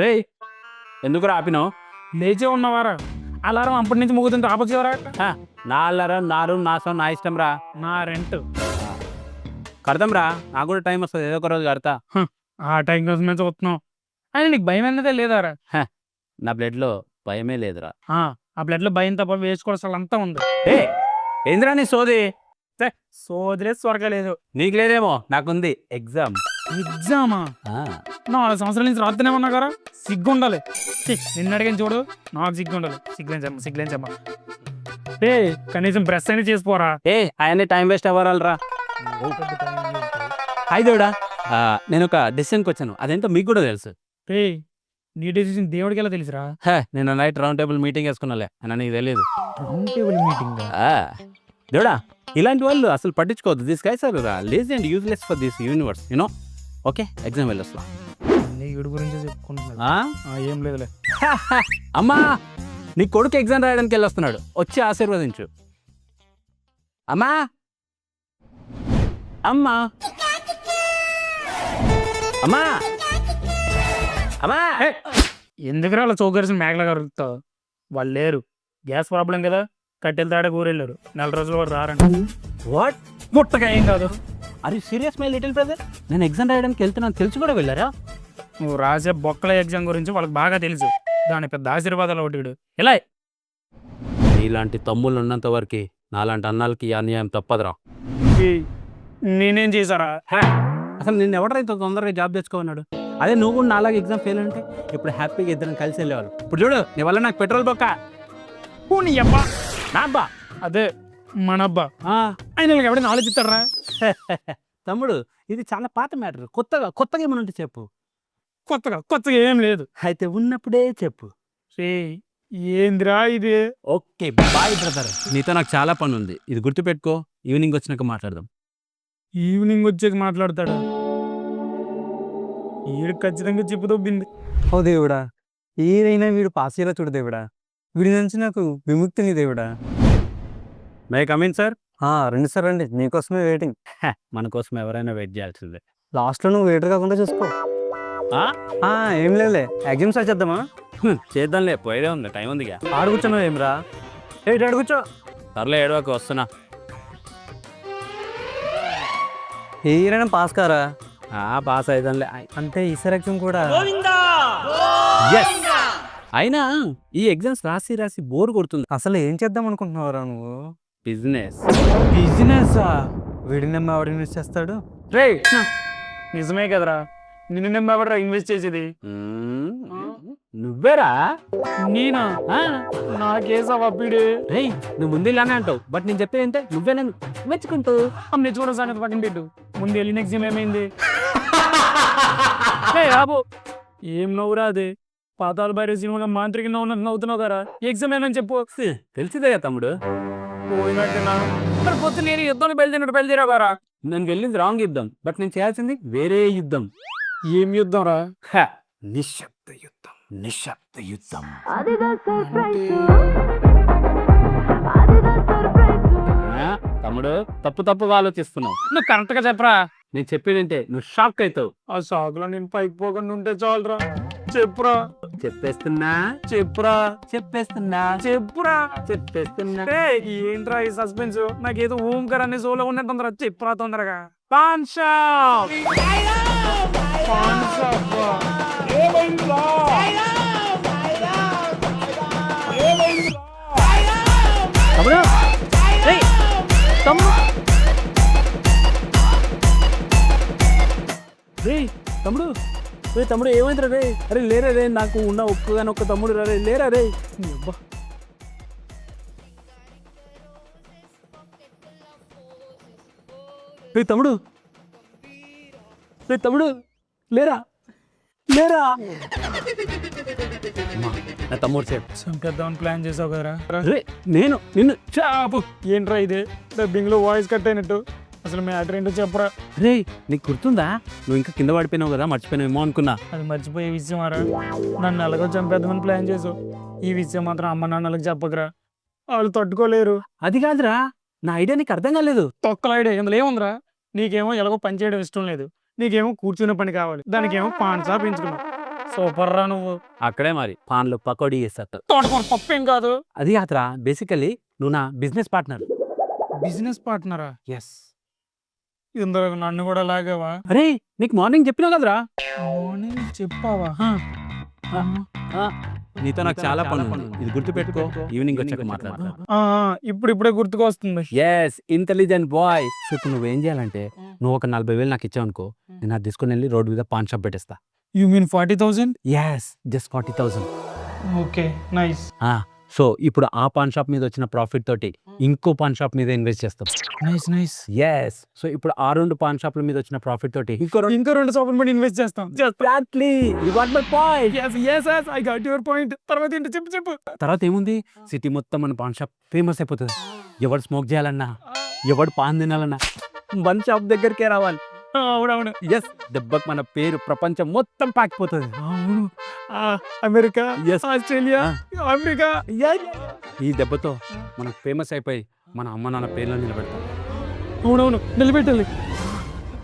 రే ఎందుకు ఆపినావు? లేచే ఉన్నవారా అలారం అప్పటి నుంచి ముగ్గుతుంటే ఆపచ్చేవరా. నా అల్లరం నా రూమ్ నా సొంత నా ఇష్టం రా. నా రెంట్ కడతాం రా, నాకు కూడా టైం వస్తుంది, ఏదో ఒక రోజు కడతా. ఆ టైం కోసం మేము చూస్తున్నాం. అయినా నీకు భయం అన్నదే లేదారా? నా బ్లడ్లో భయమే లేదురా. ఆ బ్లడ్ లో భయం తప్ప వేసుకోవాల్సిన అంతా ఉంది. ఏ ఏంద్రా నీ సోది? సోదరే స్వర్గలేదు. నీకు లేదేమో, నాకుంది ఎగ్జామ్. ఎగ్జామా? 4 సంవత్సరాల నుంచి రాత్రినే ఉన్నా కదా, సిగ్గుండాలి. నిన్న అడిగిన చూడు, నాకు సిగ్గుండాలి. సిగ్గులేంచమ్మా. ఏ కనీసం బ్రష్ అయినా చేసిపోరా. ఆయన్ని టైం వేస్ట్ అవ్వాలరా. హాయ్దేవుడా, నేను ఒక డెసిషన్కి వచ్చాను, అదేంటో మీకు కూడా తెలుసు. నీ డెసిషన్ దేవుడికి ఎలా తెలుసురా? నేను నైట్ రౌండ్ టేబుల్ మీటింగ్ వేసుకున్నాలే అని నీకు తెలియదు. Round table meeting? దేవుడా, ఇలాంటి వాళ్ళు అసలు పట్టించుకోవద్దు. This guys are lazy and useless for this universe, you know. Okay, exam వెళ్ళొస్తా. వీడి గురించి చెప్పుకుంటున్నా. ఏం లేదులే. అమ్మా, నీ కొడుకు ఎగ్జామ్ రాయడానికి వెళ్ళొస్తున్నాడు, వచ్చి ఆశీర్వదించు. అమ్మా అమ్మా అమ్మా అమ్మా. ఎందుకురా అలా చౌకరిసిన మేకలా కలుగుతావు? వాళ్ళు లేరు, గ్యాస్ ప్రాబ్లం కదా, కట్టెలు తాడే ఊరెళ్ళారు. 4 రోజులు కూడా రారండి. వాట్? ముట్టగా ఏం కాదు. అరే సీరియస్ మై లిటిల్ బ్రదర్, నేను ఎగ్జామ్ రాయడానికి వెళ్తున్నాను తెలిసి కూడా వెళ్ళారా? నువ్వు రాసే బొక్కల ఎగ్జామ్ గురించి వాళ్ళకి బాగా తెలుసు. దాని పెద్ద ఆశీర్వాదాలు ఒకటి. ఇలా నీలాంటి తమ్ముళ్ళు ఉన్నంత వరకు నాలాంటి అన్నాలకి ఈ అన్యాయం తప్పదురా. నేనేం చేశారా? అసలు నిన్ను ఎవడరైతే తొందరగా జాబ్ తెచ్చుకోమన్నాడు? అదే నువ్వు కూడా నాలాగా ఎగ్జామ్ ఫెయిల్ అంటే ఇప్పుడు హ్యాపీగా ఇద్దరం కలిసి వెళ్ళేవాళ్ళు. ఇప్పుడు చూడు, నీ వల్ల నాకు పెట్రోల్ బొక్క. నీ అబ్బా, నా అబ్బా, అదే మన అబ్బా. ఆయన ఎవడైనా ఆలోచిస్తాడరా? తమ్ముడు, ఇది చాలా పాత మ్యాటర్. కొత్తగా ఏమన్నా ఉంటే చెప్పు. కొత్తగా ఏం లేదు. అయితే ఉన్నప్పుడే చెప్పు. ఏందిరా ఇది? ఓకే బాయ్ బ్రదర్, నీతో నాకు చాలా పని ఉంది, ఇది గుర్తుపెట్టుకో. ఈవినింగ్ వచ్చినాక మాట్లాడదాం. ఈవినింగ్ వచ్చాక మాట్లాడతాడు. వీడు ఖచ్చితంగా చెప్పు దొబ్బింది. ఓ దేవుడా, ఏదైనా వీడు పాస్ అయ్యేలా చూడు దేవుడా. వీడి నుంచి నాకు విముక్తిని దేవుడా. May come in sir? రండి సార్, రండి, మీకోసమే వెయిటింగ్. మన కోసం ఎవరైనా వెయిట్ చేయాల్సిందే. లాస్ట్లో నువ్వు వెయిటర్ కాకుండా చూసుకో. ఏం లేదులే, ఎగ్జామ్స్ చేద్దామా? చేద్దాంలే, పోయేదే ఉంది, టైం ఉందిగా. ఆడు కూర్చున్నావు ఏమ్రా? ఆడు కూర్చో. సర్లే, ఏడవకు, వస్తున్నా. ఏరైనా పాస్ కారా? పాస్ అయిదాంలే. అంటే ఈసారి ఎగ్జామ్ కూడా? అయినా ఈ ఎగ్జామ్స్ రాసి బోర్ కొడుతుంది. అసలు ఏం చేద్దాం అనుకుంటున్నావురా నువ్వు? బిజినెస్. వీడి నమ్మ ఎవడు ఇన్వెస్ట్ చేస్తాడు? నిజమే కదరా, నిన్ను నమ్మేవాడరా ఇన్వెస్ట్ చేసేది? నువ్వేరా? నేనా? నాకేసా పీడు. నువ్వు ముందు ఇలానే అంటావు, బట్ నేను చెప్పేది ఏంటే నువ్వే నన్ను మెచ్చుకుంటూ. నేను చూడ సంగతి పక్కన పెట్టు. ముందు వెళ్ళిన ఎగ్జామ్ ఏమైంది? బాబు, ఏం నవ్వురా అది? పాతాళ భైరవి సినిమాలో మాంత్రికి నవ్వుతున్నావు కదా, ఎగ్జామ్ ఏమని చెప్పు. తెలిసిదే తమ్ముడు. పోయినట్టున్నా మరి పొద్దున్న నేను యుద్ధాన్ని బయలుదేరావు కదా. నేను వెళ్ళింది రాంగ్ యుద్ధం, బట్ నేను చేయాల్సింది వేరే యుద్ధం. ఏం యుద్ధం రా? నిశ్శబ్ద యుద్ధం. నిశ్శబ్ద యుద్ధం. తమ్ముడు, తప్పుగా ఆలోచిస్తున్నావు. నువ్వు కరెక్ట్ గా చెప్పరా. నేను చెప్పేదంటే నువ్వు షాక్ అవుతావు. ఆ షాక్ లో నేను పైకి పోకుండా ఉంటే చాలరా. చెప్పురా. చెప్పేస్తున్నా. ఏంట్రా ఈ సస్పెన్స్? నాకేదో ఓంకర్ అనే షోలో ఉన్న తొందర చెప్పురా తొందరగా. Pan shop. తమ్ముడు ఏమైందిరా రే? అరే లేరా రే, నాకు ఉన్న ఒక్క తమ్ముడు రే, లేరా రే. తమ్ముడు లేరా? లేరా అమ్మా, నా తమ్ముడు సేపు చంపేద్దామని ప్లాన్ చేసావు కదరా రే నేను నిన్ను చాపు ఏంట్రా ఇది డబ్బింగ్ లో వాయిస్ కట్ అయినట్టు అసలు మ్యాటర్ ఏంటో చెప్పరా రే నీకు గుర్తుందా నువ్వు ఇంకా కింద పడిపోయినావు కదా మర్చిపోయినావేమో అనుకున్నా అది మర్చిపోయే విషయం ఆరా నన్ను ఎలాగో చంపేద్దామని ప్లాన్ చేసావు ఈ విషయం మాత్రం అమ్మ నాన్నలకు చెప్పకురా వాళ్ళు తట్టుకోలేరు అది కాదురా నా ఐడియా నీకు అర్థం కాలేదు తొక్కల ఐడియా ఇందులో ఏముందిరా నీకేమో ఎలాగో పని చేయడం ఇష్టం లేదు నీకేమో కూర్చునే పని కావాలి దానికేమో పాన్ షాప్ ఎంచుకున్నావు సూపర్ రా నువ్వు అక్కడే మరి పాన్లు పకోడీ చేస్తారు తోటకూర పప్పు ఏం కాదు అది కాదురా బేసికలీ నువ్వు నా బిజినెస్ పార్ట్నర్. బిజినెస్ పార్ట్నరా ఎస్. ఇందులో నన్ను కూడా లాగావా అరే నీకు మార్నింగ్ చెప్పినావు కదరా మార్నింగ్ చెప్పావా నీతో నాకు చాలా పని ఉంది. ఇది గుర్తు పెట్టుకో, ఈవినింగ్ వచ్చాక మాట్లాడతా. ఇప్పుడే గుర్తుకొస్తుంది ఎస్, ఇంటెలిజెంట్ బాయ్. సో ఇప్పుడు నువ్వేం చేయాలంటే నువ్వు ఒక 40,000 నాకు ఇచ్చావు అనుకో, నేను అది తీసుకుని వెళ్ళి రోడ్ మీద పాన్ షాప్ పెట్టేస్తా. You mean 40,000? Yes, just 40,000. Okay nice. So ఇప్పుడు ఆ పాన్ షాప్ మీద వచ్చిన ప్రాఫిట్ తోటి ఇంకో పాన్ షాప్ మీద ఇన్వెస్ట్ చేస్తాం. నైస్. ఎస్, సో ఇప్పుడు ఆ 2 పాన్ షాప్ల మీద వచ్చిన ప్రాఫిట్ తోటి ఇంకో 2 షాపుల మీద ఇన్వెస్ట్ చేస్తాం. Exactly, you got my point. yes I got your point. తర్వాత ఏంటో చెప్పు. తర్వాత ఏముంది, సిటీ మొత్తం మన పాన్ షాప్ ఫేమస్ అయిపోతుంది. ఎవడు స్మోక్ చేయాలన్నా, ఎవడు పాన్ తినాలన్నా మన షాప్ దగ్గరికే రావాలి. అవునవును. ఎస్, దెబ్బకి మన పేరు ప్రపంచం మొత్తం పాకిపోతుంది. అవును, అమెరికా, Yes. Australia, America. ఈ దెబ్బతో మనం ఫేమస్ అయిపోయి మన అమ్మ నాన్న పేర్లో నిలబెడతాం. అవునవును, నిలబెట్టాలి.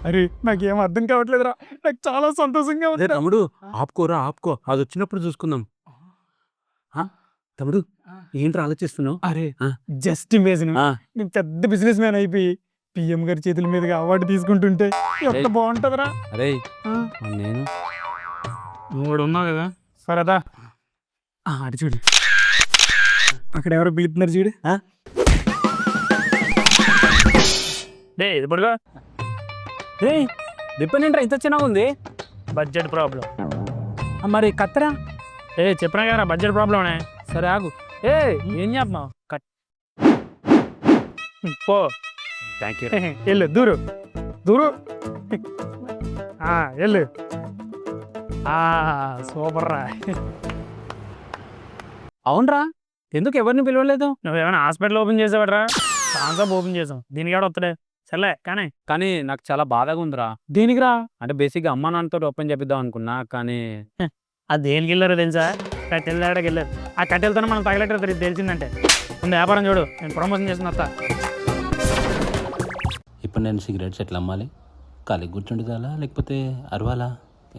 అరే నాకేం అర్థం కావట్లేదురా, నాకు చాలా సంతోషంగా అదే ఉంది. తమ్ముడు, ఆపుకో, అది వచ్చినప్పుడు చూసుకుందాం. తమ్ముడు ఏంట్రా ఆలోచిస్తున్నావు? అరే ఆ. జస్ట్ ఇమేజిన్ నేను పెద్ద బిజినెస్ మ్యాన్ అయిపోయి పిఎం గారి చేతుల మీదుగా అవార్డు తీసుకుంటుంటే ఎంత బాగుంటదిరా. అరే నేను నువ్వు కూడా ఉన్నావు కదా, సరేదా అటు చూడు, అక్కడ ఎవరో పిలుపుతున్నారు చూడు. ఇది పడుగా రే రిప్పన్ ఏంట్రా ఇంత చిన్నగా ఉంది? Budget problem. మరి కత్తరా? చెప్పినా కదా బడ్జెట్ ప్రాబ్లమే. సరే ఆగు. ఏం చేస్తున్నావు? పో, థ్యాంక్ యూ. వెళ్ళు, దూరు వెళ్ళు. సూపర్ రా. అవునరా, ఎందుకు ఎవరిని పిలవలేదు? నువ్వేమైనా హాస్పిటల్ ఓపెన్ చేసావట్రా? కాన్సాప్ ఓపెన్ చేసాం, దీనికి కూడా వస్తలే. సర్లే కానీ నాకు చాలా బాధగా ఉందిరా. దీనికి రా. అంటే బేసిక్గా అమ్మా నాన్నతో ఓపెన్ చేపిద్దాం అనుకున్నా, కానీ ఆ దేనికి వెళ్ళారు తెలుసా? కట్టెల దాడకి వెళ్ళారు. ఆ కట్టెలతోనే మనం తగలెట్టారు తెలిసిందంటే. ముందు వ్యాపారం చూడు, నేను ప్రమోషన్ చేసిన వస్తా. ఇప్పుడు నేను సిగరెట్స్ ఎట్లా అమ్మాలి? ఖాళీ కూర్చుంటుందా లేకపోతే అరవాలా?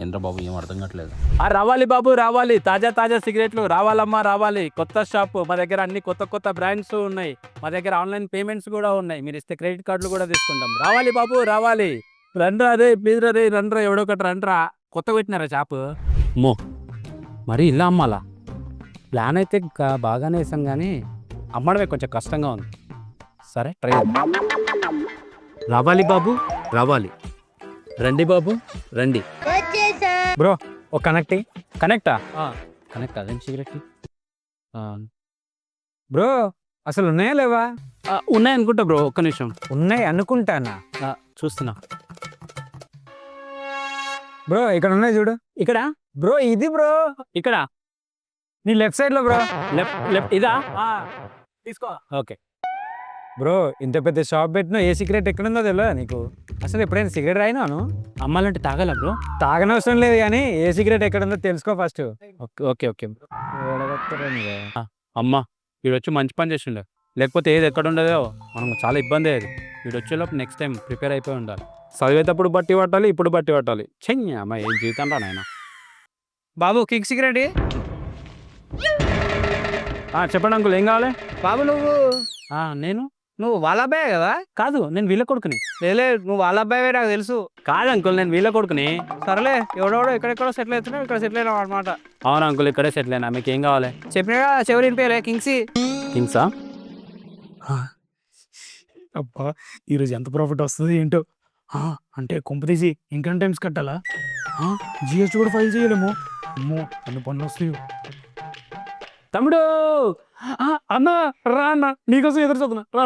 ఏంట్రా బాబు, ఏం అర్థం కావట్లేదు. రావాలి బాబు, రావాలి. తాజా సిగరెట్లు రావాలమ్మా, రావాలి. కొత్త షాప్ మా దగ్గర, అన్ని కొత్త బ్రాండ్స్ ఉన్నాయి. మా దగ్గర ఆన్లైన్ పేమెంట్స్ కూడా ఉన్నాయి. మీరు ఇస్తే క్రెడిట్ కార్డులు కూడా తీసుకుంటాం. రావాలి బాబు, రావాలి. రండ్రా రే, ప్లీజ్ రా రే, రండ్రా, ఎవడో ఒకటి రండ్రా. కొత్తగా పెట్టినారా షాపు? మో మరి ఇలా అమ్మాలా? ప్లాన్ అయితే బాగానే వేసాం, కానీ అమ్మడమే కొంచెం కష్టంగా ఉంది. సరే ట్రై చేద్దాం. రావాలి బాబు, రావాలి. రండి బాబు, రండి. బ్రో ఒక కనెక్టా? కనెక్ట్ అదేం సిగరెట్? బ్రో అసలు ఉన్నాయా లేవా? ఉన్నాయనుకుంటా బ్రో, ఒక్క నిమిషం. ఉన్నాయి అనుకుంటానా? చూస్తున్నా బ్రో ఇక్కడ ఉన్నాయి చూడు. ఇక్కడ బ్రో ఇది బ్రో, ఇక్కడ నీ లెఫ్ట్ సైడ్ లో బ్రో. లెఫ్ట్ ఇదా? తీసుకో. ఓకే బ్రో ఇంత పెద్ద షాప్ పెట్టినా ఏ సిగరెట్ ఎక్కడుందో తెలియదా నీకు? అసలు ఎప్పుడైనా సిగరెట్ రాయినాను? అమ్మాలంటే తాగాల బ్రో? తాగనవసరం లేదు, కానీ ఏ సిగరెట్ ఎక్కడుందో తెలుసుకో ఫస్ట్. ఓకే అమ్మా వీడు వచ్చి మంచి పని చేసిండే, లేకపోతే ఏది ఎక్కడ ఉండదో మనకు చాలా ఇబ్బంది అయ్యేది. వీడు వచ్చేలోపు నెక్స్ట్ టైం ప్రిపేర్ అయిపోయి ఉండాలి. చదివేటప్పుడు బట్టి పట్టాలి, ఇప్పుడు బట్టి పట్టాలి. చెయ్యి అమ్మా, ఏం జీవితం రా నాయన. బాబు కిక్ సిగరెట్. చెప్పండి అంకుల్, ఏం కావాలి? బాబు నువ్వు వాళ్ళ అబ్బాయే కదా? కాదు, నేను వీళ్ళ కొడుకుని. లేలే, నువ్వు వాళ్ళ అబ్బాయి నాకు తెలుసు. కాదు అంకుల్, నేను వీళ్ళ కొడుకుని. సరేలే, ఎవడెవడో ఎక్కడెక్కడో సెటిల్ అవుతున్నావు, ఇక్కడ సెటిల్ అయినావు అనమాట. అవును అంకుల్, ఇక్కడే సెటిల్ అయినా. మీకు ఏం కావాలి? చెప్పినా చెవులు పేరే కింగ్సా? అబ్బా ఈరోజు ఎంత ప్రాఫిట్ వస్తుంది ఏంటో. అంటే కొంప తీసి ఇన్కమ్ టైమ్స్ కట్టాలా? జిఎస్టీ కూడా ఫైల్ చేయలేము. అమ్మో అన్ని పనులు వస్తాయి. తమ్ముడు అన్నా రా అన్న, నీకోసం ఎదురు చదువునా. రా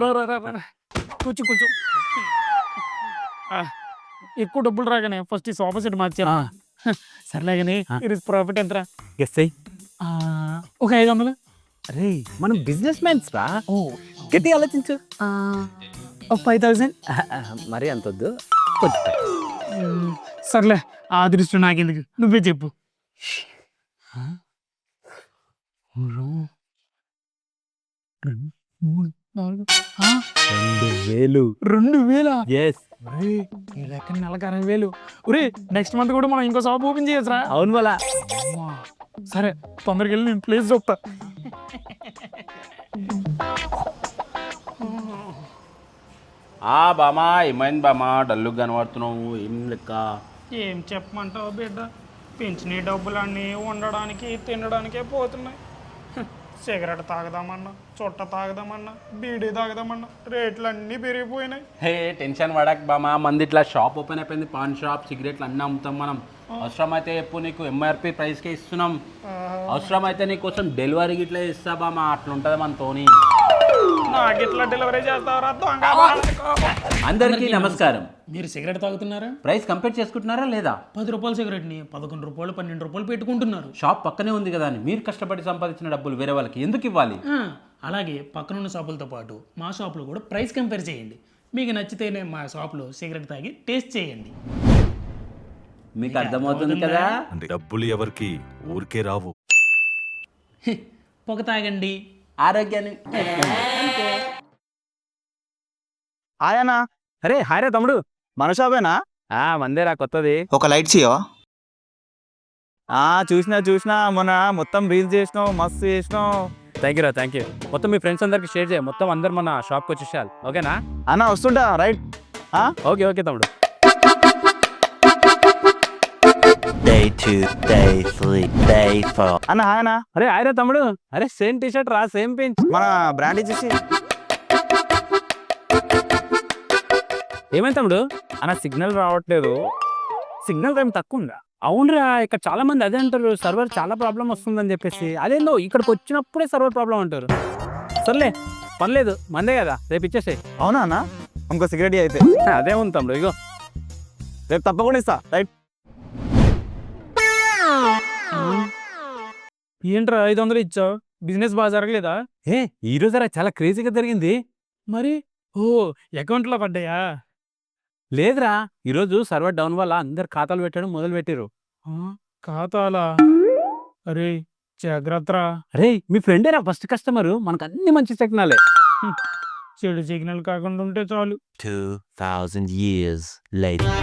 కూర్చో. ఎక్కువ డబ్బులు రాగానే ఫస్ట్ ఈ సోఫా సెట్ మార్చా. సర్లే కానీ ఆ. ఇది ప్రాఫిట్ ఎంతరా? గెస్ అయ్యి. ఆ, ఒక 500. అరే మనం బిజినెస్ మ్యాన్స్ రా, ఓ గట్టి ఆలోచించు. ఒక 5000. మరి అంత వద్దు, కొంచెం. సర్లే ఆ దృష్టి నాకెందుకు, నువ్వే చెప్పు. 2000. 2000. ఎస్. ఈ లెక్క నెలకు 60,000. ఒరే నెక్స్ట్ మంత్ కూడా మనం ఇంకో షాప్ ఓపెన్ చేయొచ్చురా. అవును వాళ్ళ. సరే తొందరగా వెళ్ళి నేను ప్లేస్ చెప్తా. బామా ఏమైంది బామా, డల్లుగా కనబడుతున్నావు, ఏం లెక్క? ఏం చెప్పమంటావు బిడ్డ, పెంచిన డబ్బులన్నీ ఉండడానికి తినడానికే పోతున్నాయి. సిగరెట్ తాగదామన్నా, చుట్ట తాగదామన్నా, బీడీ తాగదామన్నా రేట్లు అన్నీ పెరిగిపోయినాయి. హే టెన్షన్ పడక బామా, మంది ఇట్లా షాప్ ఓపెన్ అయిపోయింది, పాన్ షాప్, సిగరెట్లు అన్నీ అమ్ముతాం మనం. అవసరమైతే ఎప్పుడు నీకు ఎంఆర్పి ప్రైస్కే ఇస్తున్నాం. అవసరమైతే నీకోసం డెలివరీ ఇట్లా ఇస్తా బామా, అట్లా ఉంటుంది మనతోని. నాకు ఇట్లా డెలివరీ చేస్తావరా దొంగ? అందరికీ నమస్కారం. మీరు సిగరెట్ తాగుతున్నారా? ప్రైస్ కంపేర్ చేసుకుంటున్నారా లేదా? 10 రూపాయల సిగరెట్ని 11 రూపాయలు 12 రూపాయలు పెట్టుకుంటున్నారు. షాప్ పక్కనే ఉంది కదా అని మీరు కష్టపడి సంపాదించిన డబ్బులు వేరే వాళ్ళకి ఎందుకు ఇవ్వాలి? అలాగే పక్కనున్న షాపులతో పాటు మా షాప్లో కూడా ప్రైస్ కంపేర్ చేయండి. మీకు నచ్చితేనే మా షాప్లో సిగరెట్ తాగి టేస్ట్ చేయండి. మీకు అర్థమవుతుంది కదా? డబ్బులు ఎవరికి ఊరికే రావు. పొగ తాగండి, ఆరోగ్యాన్ని. ఆయనా అరే హాయ్ రా తమ్ముడు. మన షాపేనా? మందేరా కొత్తది. ఒక లైట్ చేయవా? చూసినా మొన్న మొత్తం రీల్స్ చేసినావు, మస్తు చేసినావు. థ్యాంక్ యూ రా, థ్యాంక్ యూ. మొత్తం మీ ఫ్రెండ్స్ అందరికి షేర్ చేయి, మొత్తం అందరు మన షాప్కి వచ్చేసారు. ఓకేనా? అన్న వస్తుంటా రైట్. ఓకే ఓకే తమ్ముడు. Day 2, day 3, day 4. అన్న హాయనా. అరే హాయ్ రా తమ్ముడు. అరే సేమ్ టీ షర్ట్ రా, సేమ్ పించ్. మన బ్రాండ్ ఇచ్చేసి. ఏమైంది తమ్ముడు? అన్న సిగ్నల్ రావట్లేదు, సిగ్నల్ టైం తక్కువ ఉందా? అవునరా, ఇక్కడ చాలా మంది అదే అంటారు, సర్వర్ చాలా ప్రాబ్లం వస్తుందని చెప్పేసి. అదేందో ఇక్కడికి వచ్చినప్పుడే సర్వర్ ప్రాబ్లం అంటారు. సర్లే పర్లేదు, మందే కదా, రేపు ఇచ్చేసే. అవునా అన్న? ఇంకో సిగరెట్ అయితే. అదే ఉంది తమ్ముడు, ఇగో రేపు తప్పకుండా ఇస్తా రైట్. ఏంట్రా 500 ఇచ్చావు? బిజినెస్ బాగా జరగలేదా? ఏ ఈ రోజు చాలా క్రేజీగా జరిగింది. మరి ఓ అకౌంట్లో పడ్డాయా? లేదురా, ఈరోజు సర్వర్ డౌన్ వల్ల అందరు ఖాతాలు పెట్టడం మొదలు పెట్టారు. ఖాతాలా? అరే జాగ్రత్తరా, అరే మీ ఫ్రెండేరా ఫస్ట్ కస్టమరు, మనకు అన్ని మంచి సిగ్నలే. చెడు సిగ్నల్ కాకుండా ఉంటే చాలు. 2000 years later.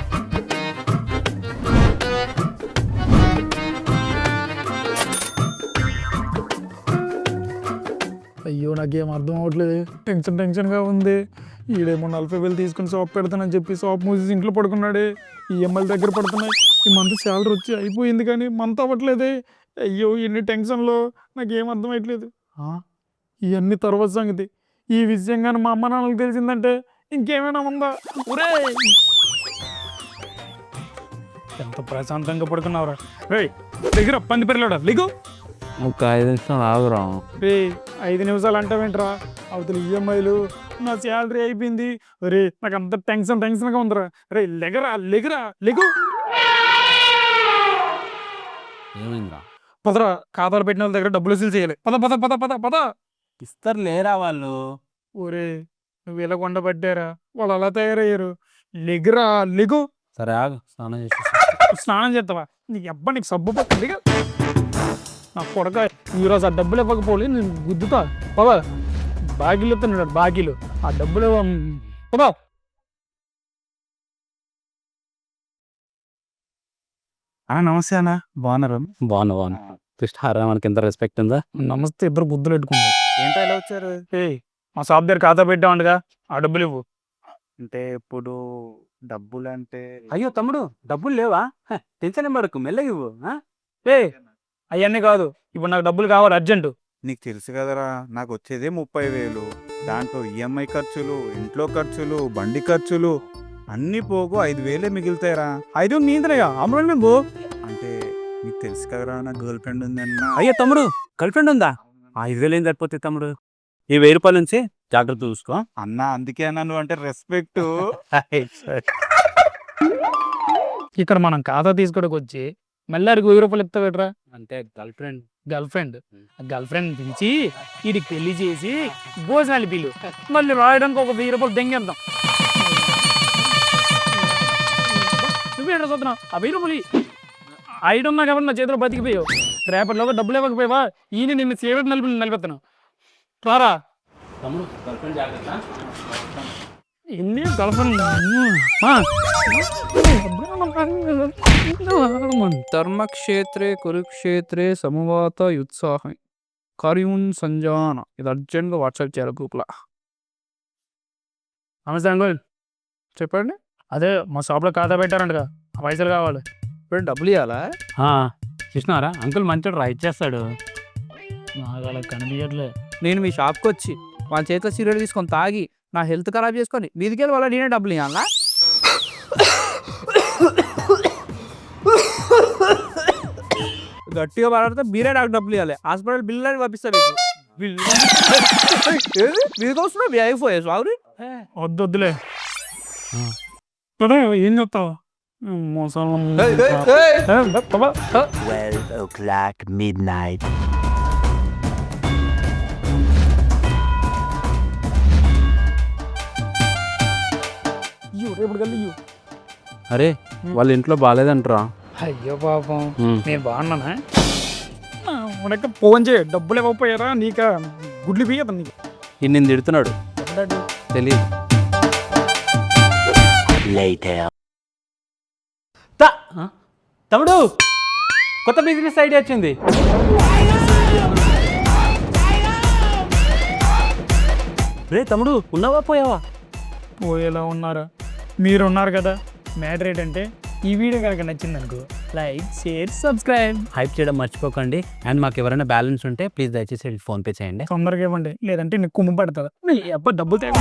అయ్యో నాకేం అర్థం అవ్వట్లేదు, టెన్షన్గా ఉంది. ఈడేమో 40,000 తీసుకుని షాప్ పెడతానని చెప్పి షాప్ మూసేసి ఇంట్లో పడుకున్నాడే. ఈఎంఐల దగ్గర పడుతున్నాయి. ఈ మంత్ శాలరీ వచ్చి అయిపోయింది కానీ మంత్ అవ్వట్లేదే. అయ్యో ఎన్ని టెన్షన్లో, నాకేం అర్థం అవ్వట్లేదు. ఇవన్నీ తర్వాత సంగతి. ఈ విషయం కానీ మా అమ్మ నాన్నలకు తెలిసిందంటే ఇంకేమైనా ఉందా? ఒరే ఎంత ప్రశాంతంగా పడుకున్నావురా. రే దగ్గర పంది పెరలాడా లిగు. ఒక 5 నిమిషాలు ఆగురా. రే 5 నిమిషాలు అంటావేంట్రా? అవతల ఈఎంఐలు, నా శాలరీ అయిపోయింది. రే నాకు అంత టెన్షన్గా ఉందిరా. రే లెగరా లెగు. ఏమైందిరా? పదరా, ఖాతాలు పెట్టిన వాళ్ళ దగ్గర డబ్బులు వసూలు చేయాలి. పద పద పద పద పద. ఇస్తారు లేరా వాళ్ళు. ఒరే నువ్వు ఇలా కొండ పట్టారా, వాళ్ళు అలా తయారయ్యారు. లెగురా లెగు. సరే ఆగు, స్నానం చేసి. స్నానం చేస్తావా? నీకు అబ్బా, నీకు సబ్బు పక్కదిగా. నా కొడక ఈరోజు ఆ డబ్బులు ఇవ్వకపోలే నేను గుద్దుతా. పదా బాకీలు ఇస్తున్నాడు, బాకీలు. ఆ డబ్బులు పదా. అన్న నమస్తే అన్న, బాగున్నారు? బాగున్నా కృష్ణారా, మనకి ఎంత రెస్పెక్ట్ ఉందా? నమస్తే, ఇద్దరు బుద్ధులు పెట్టుకుంటారు. ఏంటో ఇలా వచ్చారు? మా షాప్ దగ్గర ఖాతా పెట్టామంటగా, ఆ డబ్బులు ఇవ్వు. అంటే ఇప్పుడు డబ్బులు అంటే అయ్యో తమ్ముడు, డబ్బులు లేవా? టెన్షన్ ఏం పడకు, మెల్లగా ఇవ్వు. అవన్నీ కాదు, ఇప్పుడు నాకు డబ్బులు కావాలి అర్జెంటు. నీకు తెలుసు కదరా, నాకు వచ్చేదే 30,000. దాంట్లో ఈఎంఐ ఖర్చులు, ఇంట్లో ఖర్చులు, బండి ఖర్చులు అన్నీ పోగు 5,000 మిగులుతాయిరా. 5 నీంతనేగా అమరు బో. అంటే నీకు తెలుసు కదరా, నా గర్ల్ ఫ్రెండ్ ఉందన్న. అయ్యో తమ్ముడు, గర్ల్ ఫ్రెండ్ ఉందా? 5,000 ఏం సరిపోతాయి తమ్ముడు, ఈ 1000 రూపాయల నుంచి జాగ్రత్త చూసుకో. అన్న అందుకే అన్న నువ్వు అంటే రెస్పెక్ట్. ఇక్కడ మనం ఖాతా తీసుకోవడానికి వచ్చి మళ్ళీ ఆడికి 1000 రూపాయలు ఇస్తావేట్రా? అంటే గర్ల్ ఫ్రెండ్. గర్ల్ ఫ్రెండ్ పిలిచి వీడికి పెళ్లి చేసి భోజనాలు పిలు, మళ్ళీ రాయడానికి ఒక 1000 రూపాయలు దెంగేద్దాం. నువ్వేట్రా చూస్తున్నావు? ఆ 1000 రూపాయలు ఐదు ఉన్నా కాబట్టి నా చేతిలో బతికిపోయావు. రేపటిలోగా డబ్బులు ఇవ్వకపోయావా ఈయన నిన్ను సేవటి నిలబెత్తాను. రారా తమ్ముడు గర్ల్ ఫ్రెండ్ జాగ్రత్త. ఎన్ని గర్ల్ ఫ్రెండ్ ధర్మక్షేత్రే కురుక్షేత్రే సమవాత యుత్సాహం కర్యూన్ సంజాన. ఇది అర్జెంట్గా వాట్సాప్ చేయాలి గ్రూప్లో. నమస్తే అంకుల్, చెప్పండి. అదే మా షాప్లో ఖాతా పెట్టారంటగా, ఆ పైసలు కావాలి. ఇప్పుడు డబ్బులు ఇవ్వాలా? చూసినారా అంకుల్ మంచోడు రా, ఇచ్చేస్తాడు. నాకు అలా కనిపించట్లే. నేను మీ షాప్కి వచ్చి వాళ్ళ చేతిలో సిగరెట్ తీసుకొని తాగి నా హెల్త్ ఖరాబ్ చేసుకొని మీదికెళ్ళి వాళ్ళ నేనే డబ్బులు ఇవ్వాలా? గట్టిగా మాట్లాడితే మీరే నాకు డబ్బులు ఇవ్వాలి. హాస్పిటల్ బిల్లు అని పంపిస్తాను మీకు. బిల్లు మీకోసం మీ అయిపోయా సారీ. వద్దులే ఏం చెప్తావా? 12 o'clock midnight. అరే వాళ్ళ ఇంట్లో బాగాలేదంటరా. అయ్యో పాపం, నేను బాగున్నానా? ఉనక ఫోన్ చేయ, డబ్బులు ఇవ్వకపోయారా నీక గుడ్లు పీయదా నీకు? నిన్ను తిడుతున్నాడు తెలియదు. Later. తమ్ముడు కొత్త బిజినెస్ ఐడియా వచ్చింది. రే తమ్ముడు, ఉన్నావా పోయావా? పోయేలా ఉన్నారా? మీరు ఉన్నారు కదా. మ్యాటర్ ఏంటంటే ఈ వీడియో కనుక నచ్చింది అనుకో, లైక్, షేర్, సబ్స్క్రైబ్. హైప్ చేయడం మర్చిపోకండి. అండ్ మాకు ఎవరైనా బ్యాలెన్స్ ఉంటే ప్లీజ్ దయచేసి ఫోన్పే చేయండి. తొందరగా ఇవ్వండి, లేదంటే నీకు కుమ్ము పడుతుంది. నీ అబ్బా డబ్బులు తేగ